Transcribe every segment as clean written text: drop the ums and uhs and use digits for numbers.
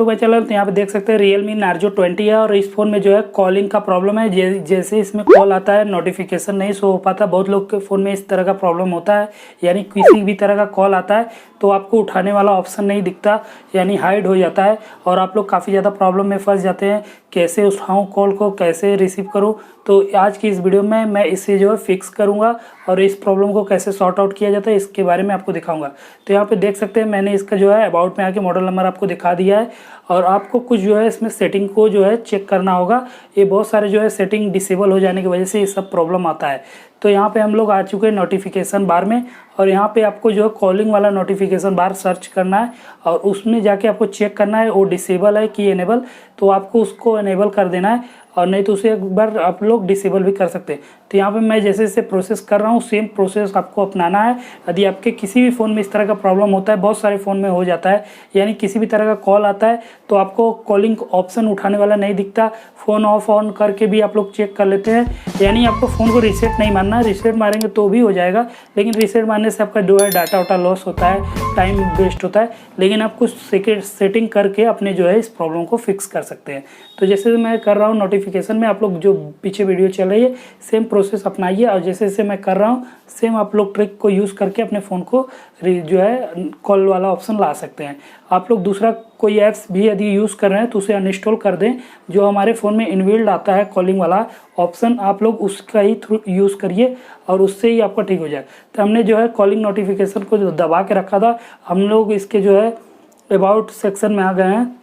To my channel. तो यहाँ पे देख सकते हैं Realme Narzo 20 है और इस फ़ोन में जो है कॉलिंग का प्रॉब्लम है। जैसे इसमें कॉल आता है नोटिफिकेशन नहीं शो हो पाता। बहुत लोग के फ़ोन में इस तरह का प्रॉब्लम होता है, यानी किसी भी तरह का कॉल आता है तो आपको उठाने वाला ऑप्शन नहीं दिखता, यानी हाइड हो जाता है और आप लोग काफ़ी ज़्यादा प्रॉब्लम में फंस जाते हैं। कैसे उठाऊँ कॉल को, कैसे रिसीव करूँ, तो आज की इस वीडियो में मैं इसे जो है फिक्स करूँगा और इस प्रॉब्लम को कैसे सॉर्ट आउट किया जाता है इसके बारे में आपको दिखाऊंगा। तो यहाँ पे देख सकते हैं मैंने इसका जो है अबाउट में आके मॉडल नंबर आपको दिखा दिया है और आपको कुछ जो है इसमें सेटिंग को जो है चेक करना होगा। ये बहुत सारे जो है सेटिंग डिसेबल हो जाने की वजह से ये सब प्रॉब्लम आता है। तो यहाँ पे हम लोग आ चुके हैं नोटिफिकेशन बार में और यहाँ पे आपको जो है कॉलिंग वाला नोटिफिकेशन बार सर्च करना है और उसमें जाके आपको चेक करना है वो डिसेबल है कि एनेबल, तो आपको उसको एनेबल कर देना है और नहीं तो उसे एक बार आप लोग डिसेबल भी कर सकते हैं। तो यहाँ पे मैं जैसे जैसे प्रोसेस कर रहा हूँ सेम प्रोसेस आपको अपनाना है। यदि आपके किसी भी फ़ोन में इस तरह का प्रॉब्लम होता है, बहुत सारे फ़ोन में हो जाता है, यानी किसी भी तरह का कॉल आता है तो आपको कॉलिंग ऑप्शन उठाने वाला नहीं दिखता, फ़ोन ऑफ ऑन करके भी आप लोग चेक कर लेते हैं। यानी आपको फ़ोन को रीसेट नहीं मारना, रीसेट मारेंगे तो भी हो जाएगा, लेकिन रीसेट मारने से आपका जो है डाटा वाटा लॉस होता है, टाइम वेस्ट होता है। लेकिन आप कुछ सेटिंग करके अपने जो है इस प्रॉब्लम को फिक्स कर सकते हैं। तो जैसे मैं कर रहा हूँ नोटिफिकेशन में, आप लोग जो पीछे वीडियो चल रही है सेम प्रोसेस अपनाइए और जैसे जैसे मैं कर रहा हूँ सेम आप लोग ट्रिक को यूज़ करके अपने फ़ोन को जो है कॉल वाला ऑप्शन ला सकते हैं। आप लोग दूसरा कोई ऐप्स भी यदि यूज़ कर रहे हैं तो उसे अनइंस्टॉल कर दें। जो हमारे फ़ोन में इनबिल्ट आता है कॉलिंग वाला ऑप्शन, आप लोग उसका ही थ्रू यूज़ करिए और उससे ही आपका ठीक हो जाए। तो हमने जो है कॉलिंग नोटिफिकेशन को जो दबा के रखा था, हम लोग इसके जो है अबाउट सेक्शन में आ गए हैं।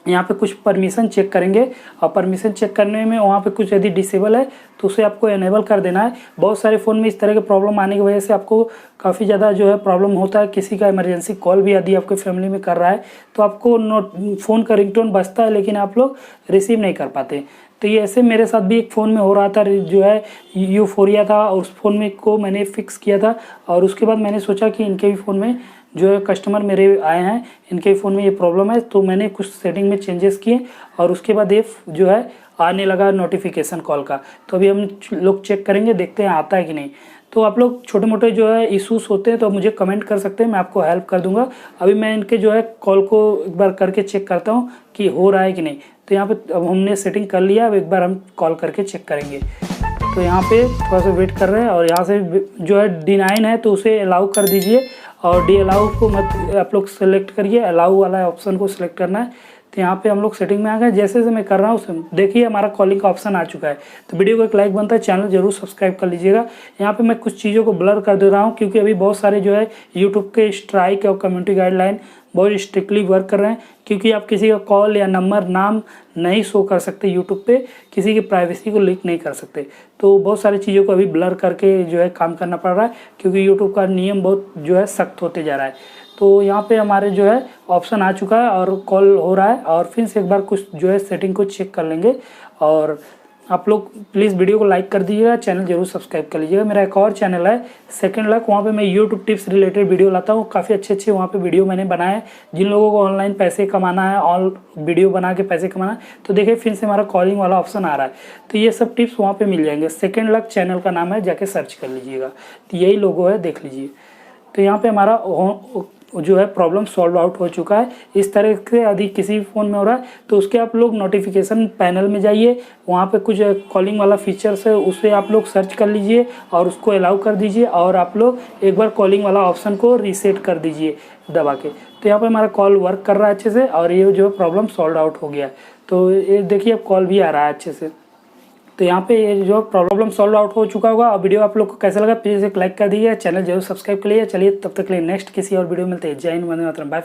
यहाँ पे कुछ परमिशन चेक करेंगे और परमिशन चेक करने में वहाँ पे कुछ यदि डिसेबल है तो उसे आपको एनेबल कर देना है। बहुत सारे फ़ोन में इस तरह के प्रॉब्लम आने की वजह से आपको काफ़ी ज़्यादा जो है प्रॉब्लम होता है। किसी का इमरजेंसी कॉल भी यदि आपके फैमिली में कर रहा है तो आपको फ़ोन का रिंगटोन बजता है लेकिन आप लोग रिसीव नहीं कर पाते। तो ये ऐसे मेरे साथ भी एक फ़ोन में हो रहा था, जो है यूफोरिया था और उस फ़ोन में को मैंने फिक्स किया था और उसके बाद मैंने सोचा कि इनके भी फ़ोन में जो है कस्टमर मेरे आए हैं, इनके फ़ोन में ये प्रॉब्लम है, तो मैंने कुछ सेटिंग में चेंजेस किए और उसके बाद ये जो है आने लगा नोटिफिकेशन कॉल का। तो अभी हम लोग चेक करेंगे, देखते हैं आता है कि नहीं। तो आप लोग छोटे मोटे जो है इशूज़ होते हैं तो मुझे कमेंट कर सकते हैं, मैं आपको हेल्प कर दूंगा। अभी मैं इनके जो है कॉल को एक बार करके चेक करता हूँ कि हो रहा है कि नहीं। तो यहाँ पे अब हमने सेटिंग कर लिया, अब एक बार हम कॉल करके चेक करेंगे। तो यहाँ पे थोड़ा सा वेट कर रहे हैं और यहाँ से जो है D9 है तो उसे अलाउ कर दीजिए और डी अलाउ को मत आप लोग सेलेक्ट करिए, अलाउ वाला ऑप्शन को सिलेक्ट करना है। तो यहाँ पे हम लोग सेटिंग में आ गए। जैसे जैसे मैं कर रहा हूँ देखिए हमारा कॉलिंग का ऑप्शन आ चुका है। तो वीडियो को एक लाइक बनता है, चैनल जरूर सब्सक्राइब कर लीजिएगा। यहाँ पे मैं कुछ चीज़ों को ब्लर कर दे रहा हूँ क्योंकि अभी बहुत सारे जो है यूट्यूब के स्ट्राइक और कम्युनिटी गाइडलाइन बहुत स्ट्रिक्टली वर्क कर रहे हैं, क्योंकि आप किसी का कॉल या नंबर नाम नहीं शो कर सकते यूट्यूब पे, किसी की प्राइवेसी को लीक नहीं कर सकते। तो बहुत सारी चीज़ों को अभी ब्लर करके जो है काम करना पड़ रहा है क्योंकि यूट्यूब का नियम बहुत जो है सख्त होते जा रहा है। तो यहाँ पे हमारे जो है ऑप्शन आ चुका है और कॉल हो रहा है और फिर से एक बार कुछ जो है सेटिंग को चेक कर लेंगे। और आप लोग प्लीज़ वीडियो को लाइक कर दीजिएगा, चैनल जरूर सब्सक्राइब कर लीजिएगा। मेरा एक और चैनल है सेकंड लक, वहाँ पे मैं यूट्यूब टिप्स रिलेटेड वीडियो लाता हूँ। काफ़ी अच्छे वहाँ पे वीडियो मैंने बनाए हैं। जिन लोगों को ऑनलाइन पैसे कमाना है, ऑल वीडियो बना के पैसे कमाना है, तो देखिए फिर से हमारा कॉलिंग वाला ऑप्शन आ रहा है। तो ये सब टिप्स वहाँ पर मिल जाएंगे। सेकेंड लक चैनल का नाम है, जाके सर्च कर लीजिएगा। तो यही लोगो है, देख लीजिए। तो यहाँ पर हमारा जो है प्रॉब्लम सॉल्व आउट हो चुका है। इस तरह से यदि किसी फ़ोन में हो रहा है तो उसके आप लोग नोटिफिकेशन पैनल में जाइए, वहाँ पे कुछ कॉलिंग वाला फीचर्स है उसे आप लोग सर्च कर लीजिए और उसको अलाउ कर दीजिए और आप लोग एक बार कॉलिंग वाला ऑप्शन को रीसेट कर दीजिए दबा के। तो यहाँ पे हमारा कॉल वर्क कर रहा है अच्छे से और ये जो प्रॉब्लम सॉल्व आउट हो गया है। तो ये देखिए अब कॉल भी आ रहा है अच्छे से। तो यहाँ पे ये जो प्रॉब्लम सॉल्व आउट हो चुका होगा। और वीडियो आप लोग को कैसा लगा प्लीज़ एक लाइक कर दीजिए, चैनल जरूर सब्सक्राइब कर लीजिए। चलिए तब तक के लिए नेक्स्ट किसी और वीडियो मिलते हैं। जय हिंद, वंदे मातरम, बाय।